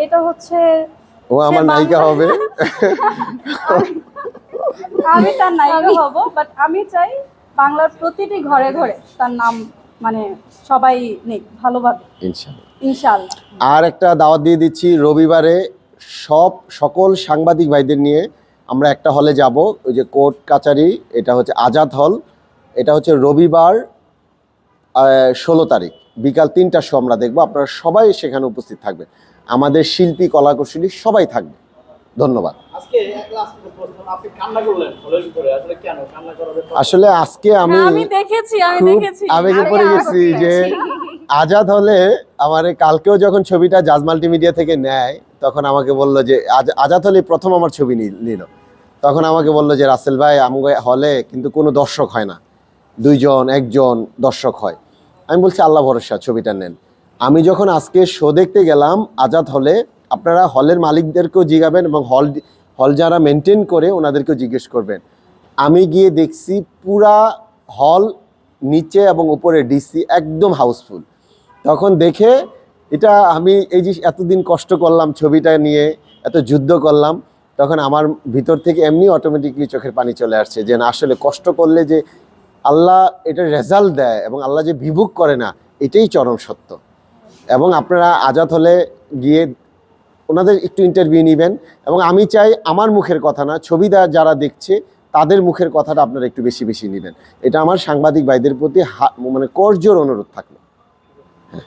এটা হচ্ছে ও আমার নায়িকা হবে। আমি তার নায়িকা হব, বাট আমি চাই বাংলার প্রতিটি ঘরে ঘরে তার নাম মানে সবাই নেই ভালোভাবে, ইনশাআল্লাহ ইনশাআল্লাহ। আর একটা দাওয়াত দিয়ে দিচ্ছি, রবিবারে সকল সাংবাদিক ভাইদের নিয়ে আমরা একটা হলে যাব, ওই যে কোর্ট কাচারি, এটা হচ্ছে আজাদ হল। এটা হচ্ছে রবিবার 16 তারিখ বিকাল 3টার সময় আমরা দেখবো। আপনারা সবাই সেখানে উপস্থিত থাকবেন, আমাদের শিল্পী কলাকুশলী সবাই থাকবে। ধন্যবাদ। আসলে আজকে আমি খুব আবেগে পড়ে গেছি যে আজাদ হলে আমার কালকেও যখন ছবিটা জাজ মাল্টিমিডিয়া থেকে নেয়, তখন আমাকে বললো যে আজাদ হলে প্রথম আমার ছবি নিল। তখন আমাকে বললো যে রাসেল ভাই আমাকে হলে কিন্তু কোনো দর্শক হয় না, 2-1 দর্শক হয়। আমি বলছি আল্লাহ ভরসা, ছবিটা নেন। আমি যখন আজকে শো দেখতে গেলাম আজাদ হলে, আপনারা হলের মালিকদেরকেও জিজ্ঞাবেন এবং হল যারা মেনটেন করে ওনাদেরকেও জিজ্ঞেস করবেন। আমি গিয়ে দেখছি পুরা হল নিচে এবং উপরে ডিসি একদম হাউসফুল। তখন দেখে এটা আমি এই যে এতদিন কষ্ট করলাম ছবিটা নিয়ে, এত যুদ্ধ করলাম, তখন আমার ভিতর থেকে এমনি অটোমেটিকলি চোখের পানি চলে আসছে যে না, আসলে কষ্ট করলে যে আল্লাহ এটা রেজাল্ট দেয় এবং আল্লাহ যে বিভুক করে না, এটাই চরম সত্য। এবং আপনারা আজাদ হলে গিয়ে ওনাদের একটু ইন্টারভিউ নেবেন, এবং আমি চাই আমার মুখের কথা না, ছবিটা যারা দেখছে তাদের মুখের কথাটা আপনারা একটু বেশি বেশি নেবেন। এটা আমার সাংবাদিক ভাইদের প্রতি মানে করজোর অনুরোধ থাকলো। হ্যাঁ,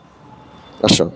আসো।